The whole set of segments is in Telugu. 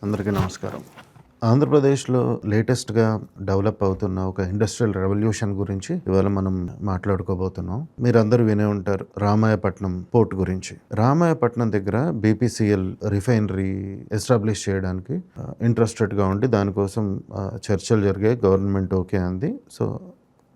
అందరికీ నమస్కారం. ఆంధ్రప్రదేశ్లో లేటెస్ట్గా డెవలప్ అవుతున్న ఒక ఇండస్ట్రియల్ రెవల్యూషన్ గురించి ఇవాళ మనం మాట్లాడుకోబోతున్నాం. మీరందరూ వినే ఉంటారు రామాయపట్నం పోర్ట్ గురించి. రామాయపట్నం దగ్గర బీపీసీఎల్ రిఫైనరీ ఎస్టాబ్లిష్ చేయడానికి ఇంట్రెస్టెడ్గా ఉండి దానికోసం చర్చలు జరిగాయి. గవర్నమెంట్ ఓకే అంది. సో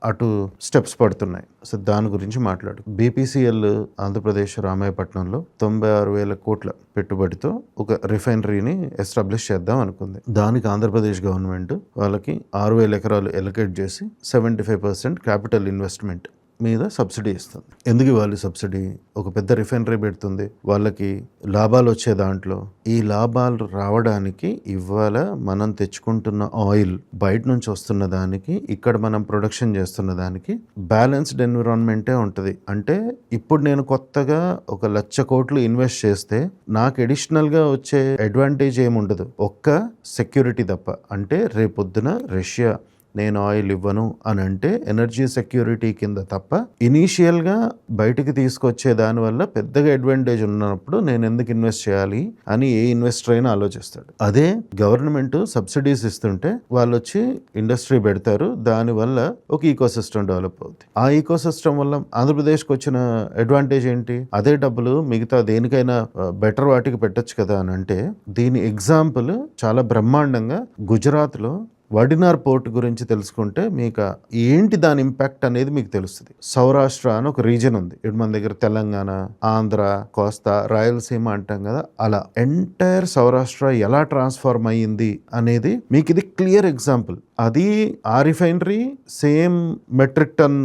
అటు స్టెప్స్ పడుతున్నాయి. సో దాని గురించి మాట్లాడు. బీపీసీఎల్ ఆంధ్రప్రదేశ్ రామాయపట్నంలో 96,000 కోట్ల పెట్టుబడితో ఒక రిఫైనరీని ఎస్టాబ్లిష్ చేద్దాం అనుకుంది. దానికి ఆంధ్రప్రదేశ్ గవర్నమెంట్ వాళ్ళకి 6,000 ఎకరాలు ఎలకేట్ చేసి 75% క్యాపిటల్ ఇన్వెస్ట్మెంట్ మీద సబ్సిడీ ఇస్తుంది. ఎందుకు ఇవ్వాలి సబ్సిడీ? ఒక పెద్ద రిఫైనరీ పెడుతుంది, వాళ్ళకి లాభాలు వచ్చే దాంట్లో ఈ లాభాలు రావడానికి ఇవాళ మనం తెచ్చుకుంటున్న ఆయిల్ బయట నుంచి వస్తున్న దానికి ఇక్కడ మనం ప్రొడక్షన్ చేస్తున్న దానికి బ్యాలెన్స్డ్ ఎన్విరాన్మెంటే ఉంటుంది. అంటే ఇప్పుడు నేను కొత్తగా 1,00,000 కోట్లు ఇన్వెస్ట్ చేస్తే నాకు అడిషనల్గా వచ్చే అడ్వాంటేజ్ ఏముండదు, ఒక్క సెక్యూరిటీ తప్ప. అంటే రేపొద్దున రష్యా నేను ఆయిల్ ఇవ్వను అని అంటే ఎనర్జీ సెక్యూరిటీ కింద తప్ప ఇనీషియల్గా బయటికి తీసుకొచ్చే దానివల్ల పెద్దగా అడ్వాంటేజ్ ఉన్నప్పుడు నేను ఎందుకు ఇన్వెస్ట్ చేయాలి అని ఏ ఇన్వెస్టర్ అయినా ఆలోచిస్తాడు. అదే గవర్నమెంట్ సబ్సిడీస్ ఇస్తుంటే వాళ్ళు వచ్చి ఇండస్ట్రీ పెడతారు, దానివల్ల ఒక ఈకో సిస్టమ్ డెవలప్ అవుతుంది. ఆ ఈకో సిస్టమ్ వల్ల ఆంధ్రప్రదేశ్కి వచ్చిన అడ్వాంటేజ్ ఏంటి? అదే డబ్బులు మిగతా దేనికైనా బెటర్ వాటికి పెట్టచ్చు కదా అని అంటే, దీని ఎగ్జాంపుల్ చాలా బ్రహ్మాండంగా గుజరాత్లో వడినార్ పోర్ట్ గురించి తెలుసుకుంటే మీకు ఏంటి దాని ఇంపాక్ట్ అనేది మీకు తెలుస్తుంది. సౌరాష్ట్ర అని ఒక రీజన్ ఉంది. ఇప్పుడు మన దగ్గర తెలంగాణ, ఆంధ్ర, కోస్తా, రాయలసీమ అంటాం కదా, అలా ఎంటైర్ సౌరాష్ట్ర ఎలా ట్రాన్స్ఫార్మ్ అయ్యింది అనేది మీకు ఇది క్లియర్ ఎగ్జాంపుల్. అది ఆ refinery same metric ton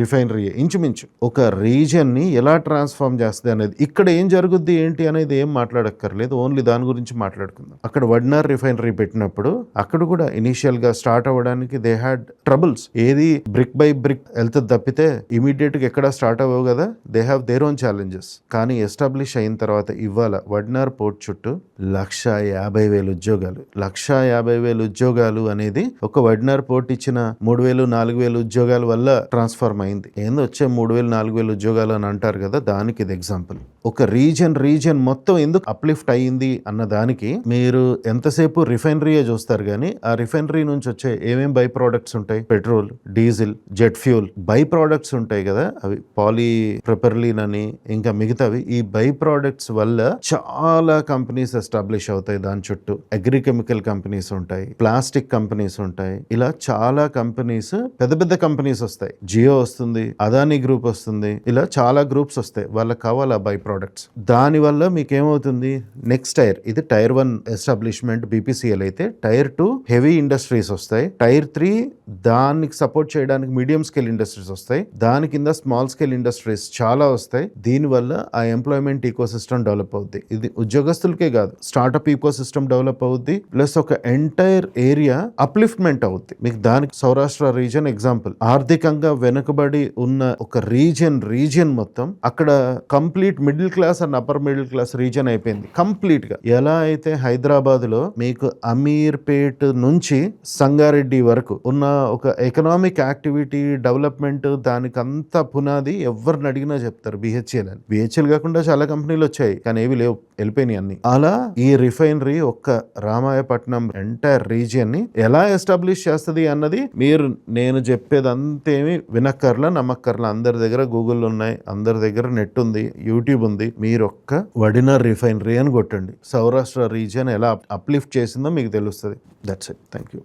refinery ఇంచుమించు ఒక రీజియన్ని ఎలా ట్రాన్స్ఫార్మ్ చేస్తుంది అనేది. ఇక్కడ ఏం జరుగుద్ది ఏంటి అనేది ఏం మాట్లాడక్కర్లేదు, ఓన్లీ దాని గురించి మాట్లాడుకుందాం. అక్కడ వడినార్ రిఫైనరీ పెట్టినప్పుడు అక్కడ కూడా ఇనిషియల్ గా స్టార్ట్ అవ్వడానికి దే హ్యాడ్ ట్రబుల్స్. ఏది బ్రిక్ బై బ్రిక్ వెళ్తుంది తప్పితే ఇమీడియట్ గా ఎక్కడ స్టార్ట్ అవ్వవు కదా, they have their own challenges. కానీ ఎస్టాబ్లిష్ అయిన తర్వాత ఇవాళ వడినార్ పోర్ట్ చుట్టూ 1,50,000 ఉద్యోగాలు. 1,50,000 ఉద్యోగాలు అనేది ఒక వడినార్ పోర్ట్ ఇచ్చిన 3,000-4,000 ఉద్యోగాల వల్ల ట్రాన్స్ఫార్మ్ అయింది. ఏందో వచ్చే 3,000-4,000 ఉద్యోగాలు అని అంటారు కదా, దానికి ఇది ఎగ్జాంపుల్. ఒక రీజన్ మొత్తం ఎందుకు అప్లిఫ్ట్ అయ్యింది అన్న దానికి మీరు ఎంతసేపు రిఫైనరీయే చూస్తారు కానీ ఆ రిఫైనరీ నుంచి వచ్చే ఏమేం బై ప్రోడక్ట్స్ ఉంటాయి? Petrol, diesel, jet fuel by products ఉంటాయి కదా, అవి పాలీ ప్రొపెర్లీన్ అని ఇంకా మిగతావి. ఈ బై ప్రోడక్ట్స్ వల్ల చాలా కంపెనీస్ ఎస్టాబ్లిష్ అవుతాయి. దాని చుట్టూ అగ్రికెమికల్ కంపెనీస్ ఉంటాయి, ప్లాస్టిక్ కంపెనీస్ ఉంటాయి. ఇలా చాలా కంపెనీస్, పెద్ద పెద్ద కంపెనీస్ వస్తాయి. జియో వస్తుంది, అదానీ గ్రూప్ వస్తుంది, ఇలా చాలా గ్రూప్స్ వస్తాయి. వాళ్ళకి కావాలా బై ప్రోడక్ట్స్. దానివల్ల మీకు ఏమవుతుంది? నెక్స్ట్ టైర్, ఇది టైర్ 1 ఎస్టాబ్లిష్మెంట్ బీపీసీఎల్ అయితే, టైర్ 2 హెవీ ఇండస్ట్రీస్ వస్తాయి, టైర్ 3 దానికి సపోర్ట్ చేయడానికి మీడియం స్కేల్ ఇండస్ట్రీస్ వస్తాయి, దాని కింద స్మాల్ స్కేల్ ఇండస్ట్రీస్ చాలా వస్తాయి. దీనివల్ల ఆ ఎంప్లాయ్మెంట్ ఈకో సిస్టమ్ డెవలప్ అవుద్ది. ఇది ఉద్యోగస్తులకే కాదు, స్టార్ట్అప్ ఈకో సిస్టమ్ డెవలప్ అవుద్ది, ప్లస్ ఒక ఎంటైర్ ఏరియా అప్లిఫ్ట్మెంట్ అవుద్ది. మీకు దానికి సౌరాష్ట్ర రీజన్ ఎగ్జాంపుల్. ఆర్థికంగా వెనుకబడి ఉన్న ఒక రీజన్ మొత్తం అక్కడ complete middle class and upper middle class reason అయిపోయింది కంప్లీట్ గా. ఎలా అయితే హైదరాబాద్ లో మీకు అమీర్పేట్ నుంచి సంగారెడ్డి వరకు ఉన్న ఒక ఎకనామిక్ యాక్టివిటీ డెవలప్మెంట్, దానికంతా పునాది ఎవరిని అడిగినా చెప్తారు బిహెచ్ఎల్ అని. బిహెచ్ఎల్ కాకుండా చాలా కంపెనీలు వచ్చాయి కానీ ఏవి లేవు, వెళ్ళిపోయినాయి అన్ని. అలా ఈ రిఫైనరీ ఒక్క రామాయపట్నం ఎంటైర్ రీజియన్ ని ఎలా ఎస్టాబ్లిష్ చేస్తుంది అన్నది మీరు, నేను చెప్పేది అంతేమి వినక్కర్లా, నమ్మక్కర్లా. అందరి దగ్గర గూగుల్ ఉన్నాయి, అందరి దగ్గర నెట్ ఉంది, యూట్యూబ్ ఉంది. మీరు ఒక్క వడినార్ రిఫైనరీ అని కొట్టండి, సౌరాష్ట్ర రీజియన్ ఎలా అప్లిఫ్ట్ చేసిందో మీకు తెలుస్తుంది. That's it. Thank you.